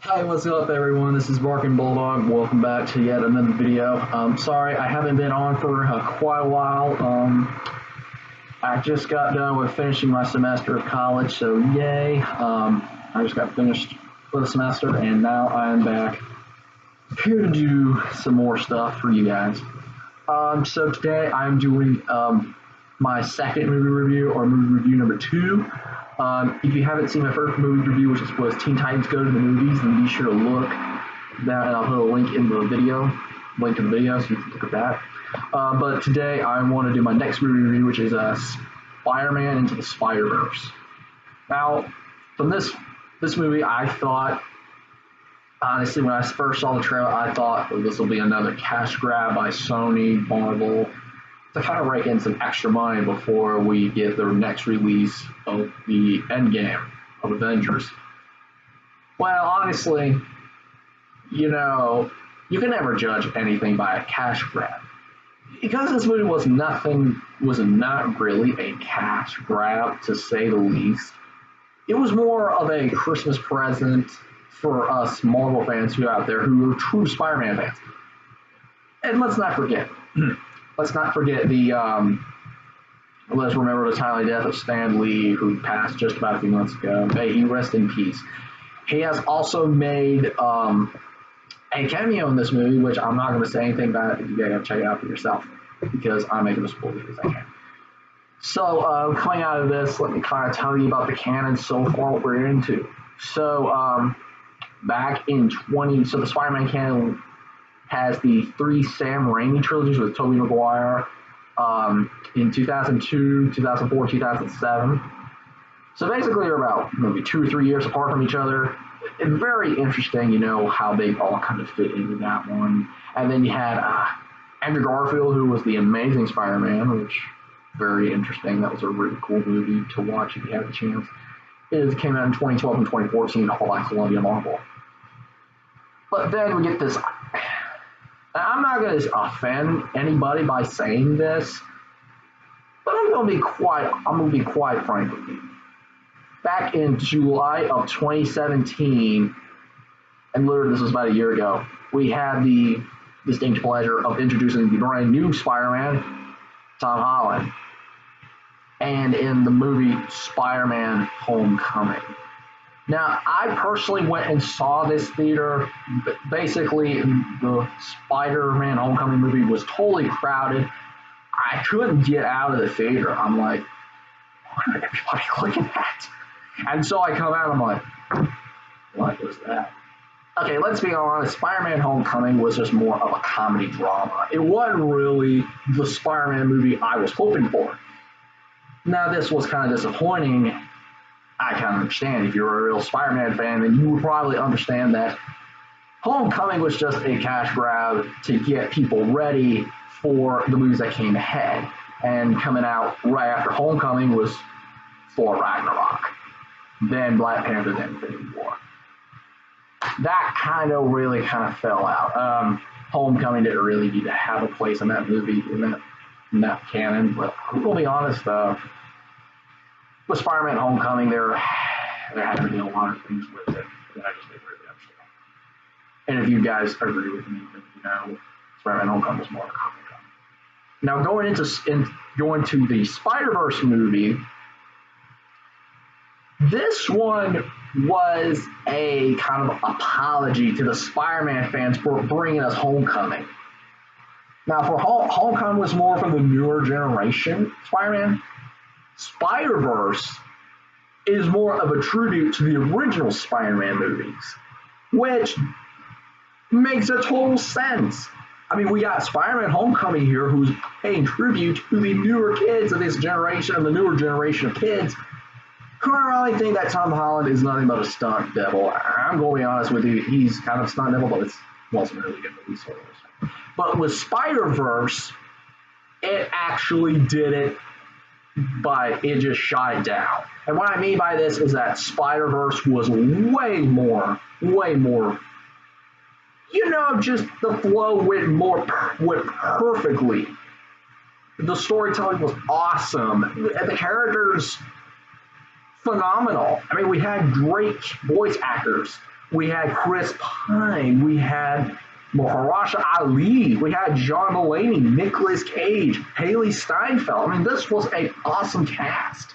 Hi, what's up everyone? This is Barking Bulldog. Welcome back to yet another video. Sorry, I haven't been on for quite a while. I just got done with finishing my semester of college, so yay. I just got finished for the semester, and now I'm back here to do some more stuff for you guys. So today I'm doing my second movie review, or movie review number 2. If you haven't seen my first movie review, which was Teen Titans Go to the Movies, then be sure to look down, and I'll put a link in the video, so you can look at that. But today I want to do my next movie review, which is Spider-Man Into the Spider-Verse. Now, from this movie, I thought, honestly, when I first saw the trailer, I thought this will be another cash grab by Sony, Marvel, to kind of rake in some extra money before we get the next release of the Endgame of Avengers. Well, honestly, you can never judge anything by a cash grab. Because this movie was not really a cash grab, to say the least. It was more of a Christmas present for us Marvel fans who are out there who are true Spider-Man fans. And let's not forget let's remember the timely death of Stan Lee, who passed just about a few months ago. May he rest in peace. He has also made a cameo in this movie, which I'm not going to say anything about it. You guys have to check it out for yourself, because I'm making as full as I can. So, coming out of this, let me kind of tell you about the canon so far what we're into. So, back in so the Spider-Man canon has the 3 Sam Raimi trilogies with Tobey Maguire in 2002, 2004, 2007. So basically they're about maybe 2 or 3 years apart from each other. And very interesting, how they all kind of fit into that one. And then you had Andrew Garfield, who was the Amazing Spider-Man, which very interesting. That was a really cool movie to watch if you had the chance. It came out in 2012 and 2014, all by Columbia Marvel. But then we get this. I'm not going to offend anybody by saying this, but I'm going to be quite frank with you. Back in July of 2017, and literally this was about a year ago, we had the distinct pleasure of introducing the brand new Spider-Man, Tom Holland, and in the movie SpiderMan Homecoming. Now, I personally went and saw this theater. Basically, the Spider-Man Homecoming movie was totally crowded. I couldn't get out of the theater. I'm like, what are everybody looking at? And so I come out, I'm like, what was that? Okay, let's be honest, Spider-Man Homecoming was just more of a comedy drama. It wasn't really the Spider-Man movie I was hoping for. Now, this was kind of disappointing. I kind of understand. If you're a real Spider-Man fan, then you would probably understand that Homecoming was just a cash grab to get people ready for the movies that came ahead. And coming out right after Homecoming was Thor Ragnarok, then Black Panther, then Infinity War. That really fell out. Homecoming didn't really need to have a place in that movie, in that canon, but I'm going to be honest, with Spider-Man Homecoming, there had to be a lot of things with it that I just didn't really understand. And if you guys agree with me, then Spider-Man Homecoming was more of a comic book. Now, going to the SpiderVerse movie, this one was a kind of apology to the Spider-Man fans for bringing us Homecoming. Now, for Homecoming was more from the newer generation Spider-Man. SpiderVerse is more of a tribute to the original Spider-Man movies, which makes a total sense. I mean, we got Spider-Man Homecoming here, who's paying tribute to the newer kids of this generation and the newer generation of kids who really think that Tom Holland is nothing but a stunt devil. I'm going to be honest with you, he's kind of a stunt devil, but it wasn't really good movie. But with Spider-Verse, it actually did it. But it just shied down. And what I mean by this is that Spider-Verse was way more, just the flow went perfectly. The storytelling was awesome. And the characters, phenomenal. I mean, we had great voice actors. We had Chris Pine. We had Mahershala Ali. We had John Mulaney, Nicolas Cage, Haley Steinfeld. I mean, this was an awesome cast.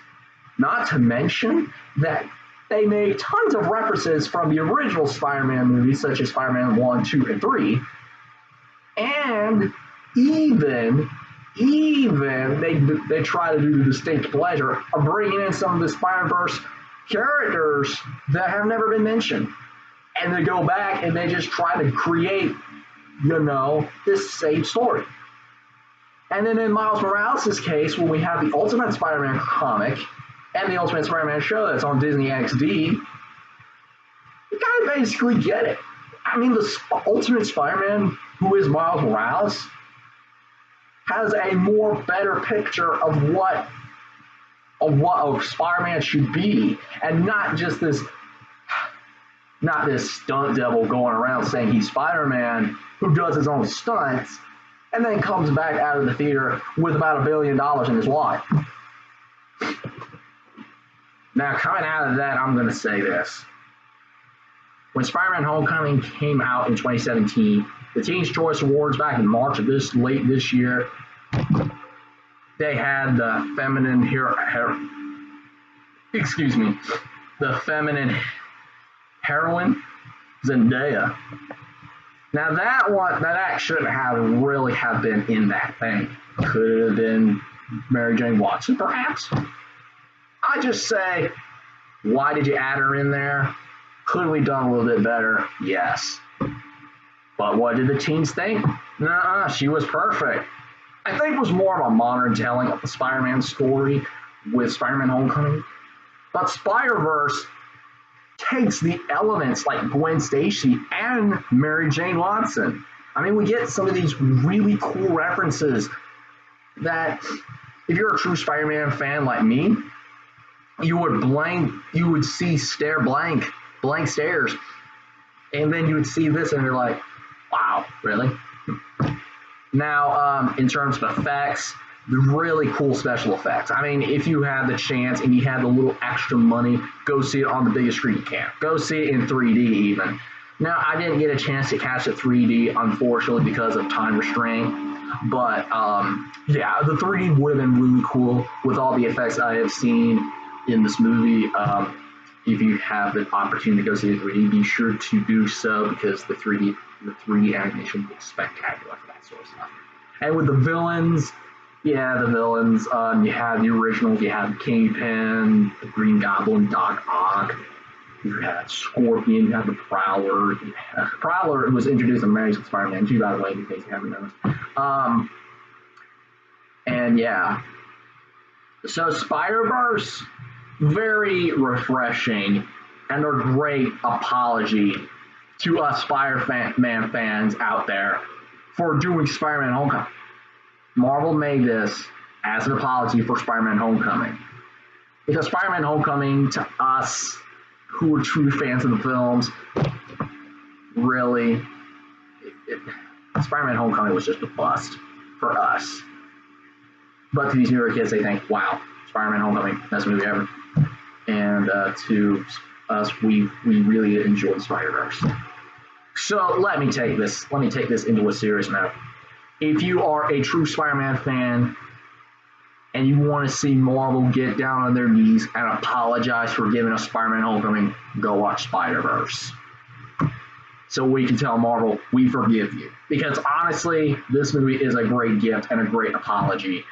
Not to mention that they made tons of references from the original Spider-Man movies, such as Spider-Man 1, 2, and 3. And even they try to do the distinct pleasure of bringing in some of the Spider-Verse characters that have never been mentioned. And they go back and they just try to create, this same story. And then in Miles Morales' case, when we have the Ultimate Spider-Man comic and the Ultimate Spider-Man show that's on Disney XD, you gotta basically get it. I mean, the Ultimate Spider-Man, who is Miles Morales, has a more better picture of what a Spider-Man should be, and not just this stunt devil going around saying he's Spider-Man who does his own stunts and then comes back out of the theater with about $1 billion in his wallet. Now, coming out of that, I'm going to say this. When Spider-Man Homecoming came out in 2017, the Teen's Choice Awards back in March of late this year, they had the feminine heroine, Zendaya. Now that shouldn't have really have been in that thing. Could have been Mary Jane Watson, perhaps. I just say, why did you add her in there? Could we done a little bit better? Yes. But what did the teens think? Nuh-uh, she was perfect. I think it was more of a modern telling of the Spider-Man story with Spider-Man Homecoming. But SpiderVerse takes the elements like Gwen Stacy and Mary Jane Watson. I mean, we get some of these really cool references that if you're a true Spider-Man fan like me, you would see blank stares, and then you would see this and you're like, wow, really? Now, in terms of effects, really cool special effects. I mean, if you had the chance and you had the little extra money, go see it on the biggest screen you can. Go see it in 3D even. Now, I didn't get a chance to catch it 3D, unfortunately, because of time restraint. But, yeah, the 3D would have been really cool with all the effects I have seen in this movie. If you have the opportunity to go see it 3D, be sure to do so, because the 3D animation looks spectacular for that sort of stuff. And with the villains, you have the originals, you have Kingpin, the Green Goblin, Doc Ock, you had Scorpion, you had the Prowler. Prowler was introduced in Amazing Spider-Man 2, by the way, in case you haven't noticed. And yeah, so Spider-Verse, very refreshing and a great apology to us Spider-Man fans out there for doing Spider-Man Homecoming. Marvel made this as an apology for Spider-Man Homecoming. Because Spider-Man Homecoming, to us who are true fans of the films, really, Spider-Man Homecoming was just a bust for us. But to these newer kids, they think, wow, Spider-Man Homecoming, best movie ever. And to us, we really enjoyed Spider-Verse. So let me take this into a serious note. If you are a true Spider-Man fan and you want to see Marvel get down on their knees and apologize for giving us Spider-Man Homecoming, go watch Spider-Verse. So we can tell Marvel, we forgive you. Because honestly, this movie is a great gift and a great apology.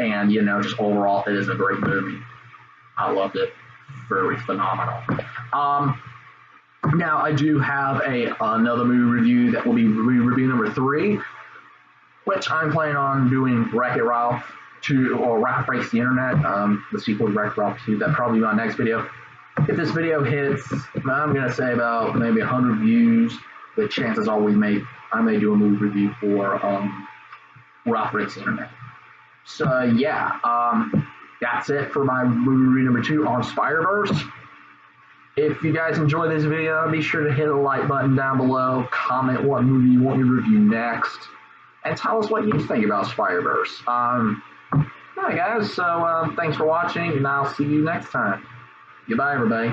And, just overall, it is a great movie. I loved it. Very phenomenal. Now, I do have another movie review that will be review number 3, which I'm planning on doing Wreck-It Ralph 2, or Ralph Breaks the Internet, the sequel to Wreck-It Ralph 2. That'll probably be my next video. If this video hits, I'm going to say about maybe 100 views, the chances are I may do a movie review for Ralph Breaks the Internet. So, yeah, that's it for my movie review number 2 on Spider-Verse. If you guys enjoyed this video, be sure to hit the like button down below, comment what movie you want me to review next, and tell us what you think about Spider-Verse. Alright guys, so thanks for watching, and I'll see you next time. Goodbye everybody.